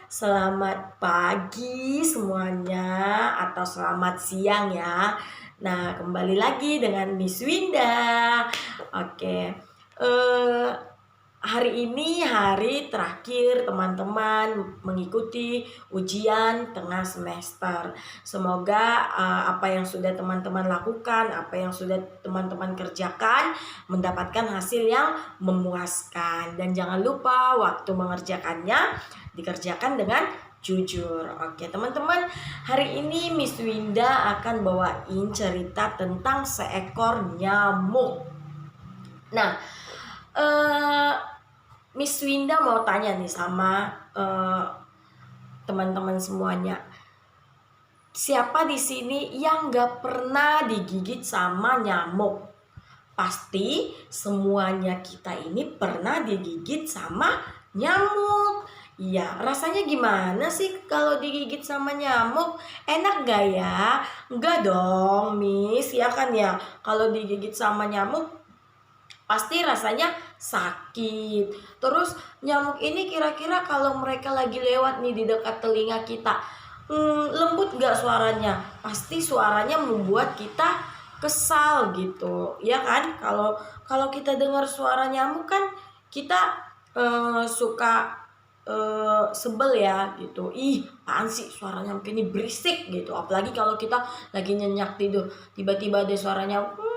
Selamat pagi semuanya atau selamat siang ya. Nah, kembali lagi dengan Miss Winda. Oke. eh Hari ini hari terakhir teman-teman mengikuti ujian tengah semester. Semoga apa yang sudah teman-teman lakukan, apa yang sudah teman-teman kerjakan mendapatkan hasil yang memuaskan. Dan jangan lupa waktu mengerjakannya dikerjakan dengan jujur. Oke teman-teman, hari ini Miss Winda akan bawain cerita tentang seekor nyamuk. Nah, Miss Winda mau tanya nih sama teman-teman semuanya. Siapa di sini yang gak pernah digigit sama nyamuk? Pasti semuanya kita ini pernah digigit sama nyamuk. Iya, rasanya gimana sih kalau digigit sama nyamuk? Enak gak ya? Enggak dong, Miss. Ya kan ya, kalau digigit sama nyamuk pasti rasanya sakit. Terus nyamuk ini kira-kira kalau mereka lagi lewat nih di dekat telinga kita, lembut gak suaranya? Pasti suaranya membuat kita kesal gitu, ya kan? Kalau kita dengar suara nyamuk kan kita suka sebel ya gitu. Ih, apaan sih suara nyamuk ini berisik gitu. Apalagi kalau kita lagi nyenyak tidur, tiba-tiba ada suara nyamuk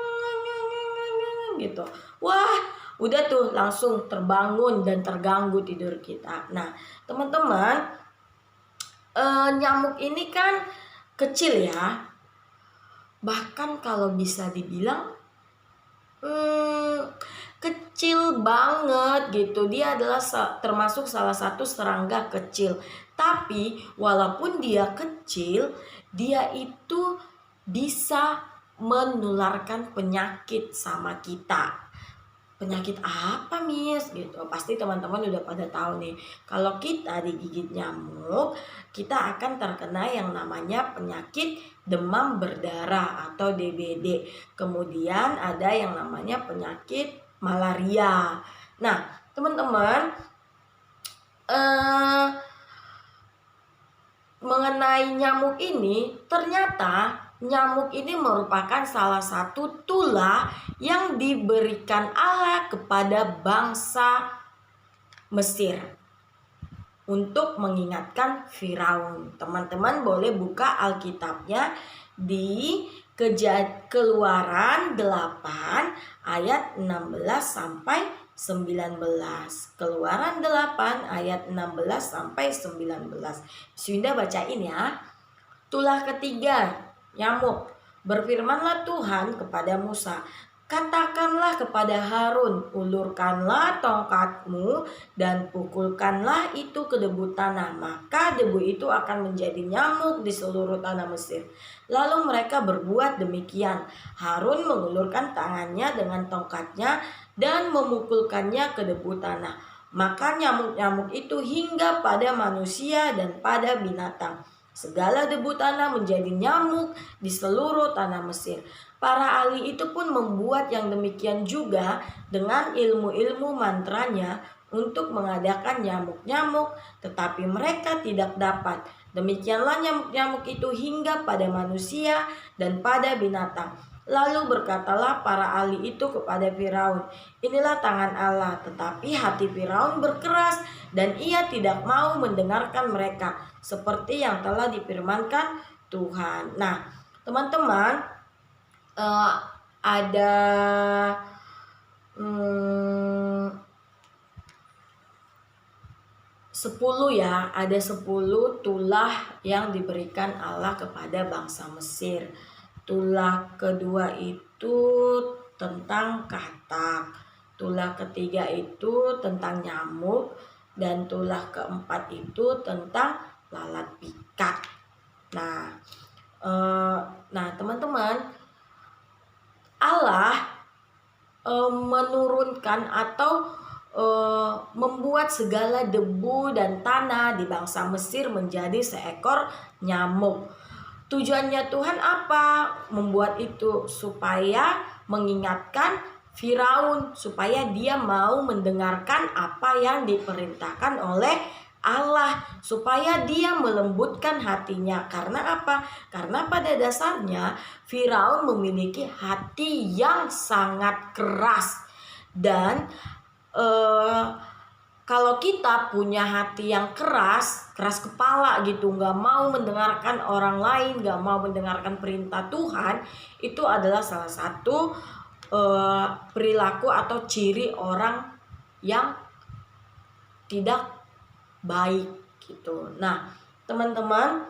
gitu. Wah, udah tuh langsung terbangun dan terganggu tidur kita. Nah, teman-teman, nyamuk ini kan kecil ya. Bahkan kalau bisa dibilang kecil banget gitu. Dia adalah termasuk salah satu serangga kecil. Tapi walaupun dia kecil, dia itu bisa menularkan penyakit sama kita. Penyakit apa, Miss? Gitu. Pasti teman-teman udah pada tahu nih. Kalau kita digigit nyamuk, kita akan terkena yang namanya penyakit demam berdarah atau DBD. Kemudian ada yang namanya penyakit malaria. Nah, teman-teman, mengenai nyamuk ini, ternyata nyamuk ini merupakan salah satu tulah yang diberikan Allah kepada bangsa Mesir untuk mengingatkan Firaun. Teman-teman boleh buka Alkitabnya di Keluaran 8 ayat 16 sampai 19. Keluaran 8 ayat 16 sampai 19. Sunda bacain ya. Tulah ketiga, nyamuk. Berfirmanlah Tuhan kepada Musa, katakanlah kepada Harun, ulurkanlah tongkatmu dan pukulkanlah itu ke debu tanah, maka debu itu akan menjadi nyamuk di seluruh tanah Mesir. Lalu mereka berbuat demikian. Harun mengulurkan tangannya dengan tongkatnya dan memukulkannya ke debu tanah. Maka nyamuk-nyamuk itu hingga pada manusia dan pada binatang. Segala debu tanah menjadi nyamuk di seluruh tanah Mesir. Para ahli itu pun membuat yang demikian juga dengan ilmu-ilmu mantranya untuk mengadakan nyamuk-nyamuk, tetapi mereka tidak dapat. Demikianlah nyamuk-nyamuk itu hingga pada manusia dan pada binatang. Lalu berkatalah para ahli itu kepada Firaun, inilah tangan Allah, tetapi hati Firaun berkeras dan ia tidak mau mendengarkan mereka, seperti yang telah difirmankan Tuhan. Nah, teman-teman, ada 10 ya, ada 10 tulah yang diberikan Allah kepada bangsa Mesir. Tulah kedua itu tentang katak, tulah ketiga itu tentang nyamuk, dan tulah keempat itu tentang lalat pikat. Nah, teman-teman, Allah menurunkan atau membuat segala debu dan tanah di bangsa Mesir menjadi seekor nyamuk. Tujuannya Tuhan apa? Membuat itu supaya mengingatkan Firaun, supaya dia mau mendengarkan apa yang diperintahkan oleh Allah supaya dia melembutkan hatinya. Karena apa? Karena pada dasarnya Firaun memiliki hati yang sangat keras. Dan kalau kita punya hati yang keras kepala gitu, nggak mau mendengarkan orang lain, nggak mau mendengarkan perintah Tuhan, itu adalah salah satu perilaku atau ciri orang yang tidak baik gitu. Nah, teman-teman,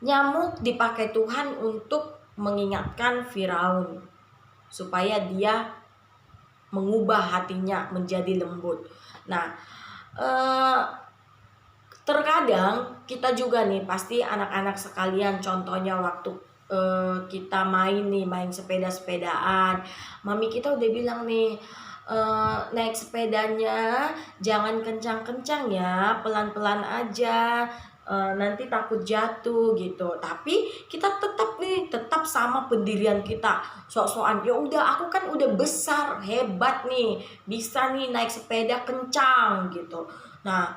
nyamuk dipakai Tuhan untuk mengingatkan Firaun supaya dia mengubah hatinya menjadi lembut. Nah, terkadang kita juga nih, pasti anak-anak sekalian, contohnya waktu kita main sepeda-sepedaan, mami kita udah bilang nih, naik sepedanya jangan kencang-kencang ya, pelan-pelan aja, nanti takut jatuh gitu. Tapi kita tetap sama pendirian kita, sok-sokan, ya udah aku kan udah besar, hebat nih, bisa nih naik sepeda kencang gitu. Nah,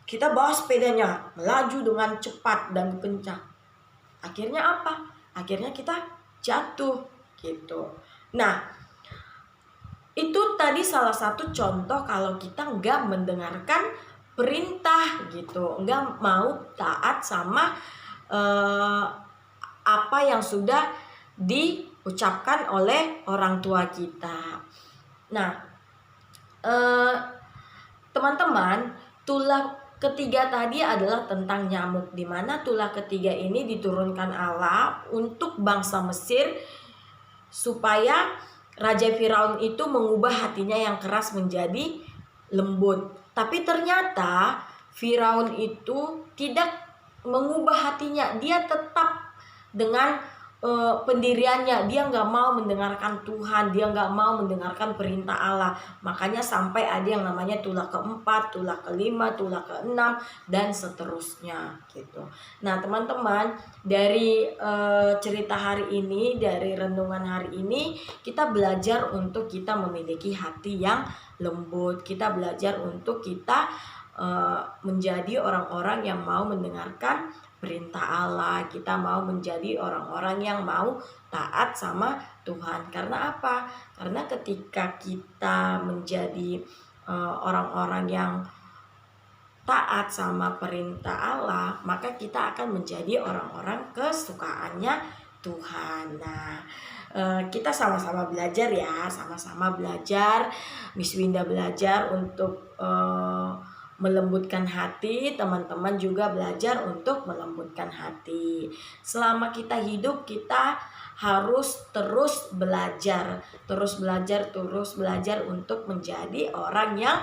kita bawa sepedanya melaju dengan cepat dan kencang. Akhirnya apa? Akhirnya kita jatuh gitu. Nah, itu tadi salah satu contoh kalau kita nggak mendengarkan perintah gitu, nggak mau taat sama apa yang sudah diucapkan oleh orang tua kita. Nah, teman-teman, tulah ketiga tadi adalah tentang nyamuk, di mana tulah ketiga ini diturunkan Allah untuk bangsa Mesir supaya Raja Firaun itu mengubah hatinya yang keras menjadi lembut. Tapi ternyata Firaun itu tidak mengubah hatinya. Dia tetap dengan pendiriannya. Dia nggak mau mendengarkan Tuhan. Dia nggak mau mendengarkan perintah Allah. Makanya sampai ada yang namanya tulah keempat, tulah kelima, tulah keenam, dan seterusnya gitu. Nah, teman-teman, dari cerita hari ini, dari renungan hari ini, kita belajar untuk kita memiliki hati yang lembut. Kita belajar untuk kita menjadi orang-orang yang mau mendengarkan perintah Allah. Kita mau menjadi orang-orang yang mau taat sama Tuhan. Karena apa? Karena ketika kita menjadi orang-orang yang taat sama perintah Allah, maka kita akan menjadi orang-orang kesukaannya Tuhan. Nah, kita sama-sama belajar ya, sama-sama belajar. Miss Winda belajar untuk melembutkan hati, teman-teman juga belajar untuk melembutkan hati. Selama kita hidup, kita harus terus belajar untuk menjadi orang yang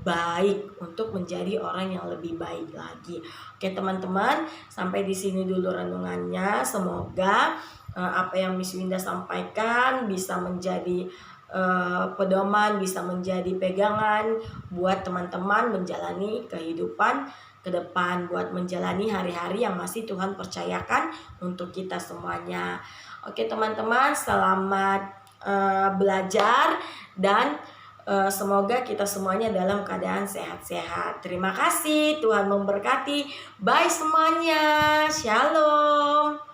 baik, untuk menjadi orang yang lebih baik lagi. Oke teman-teman, sampai di sini dulu renungannya. Semoga apa yang Miss Winda sampaikan bisa menjadi pedoman, bisa menjadi pegangan buat teman-teman menjalani kehidupan ke depan, buat menjalani hari-hari yang masih Tuhan percayakan untuk kita semuanya. Oke teman-teman, selamat belajar dan semoga kita semuanya dalam keadaan sehat-sehat. Terima kasih, Tuhan memberkati. Bye semuanya, shalom.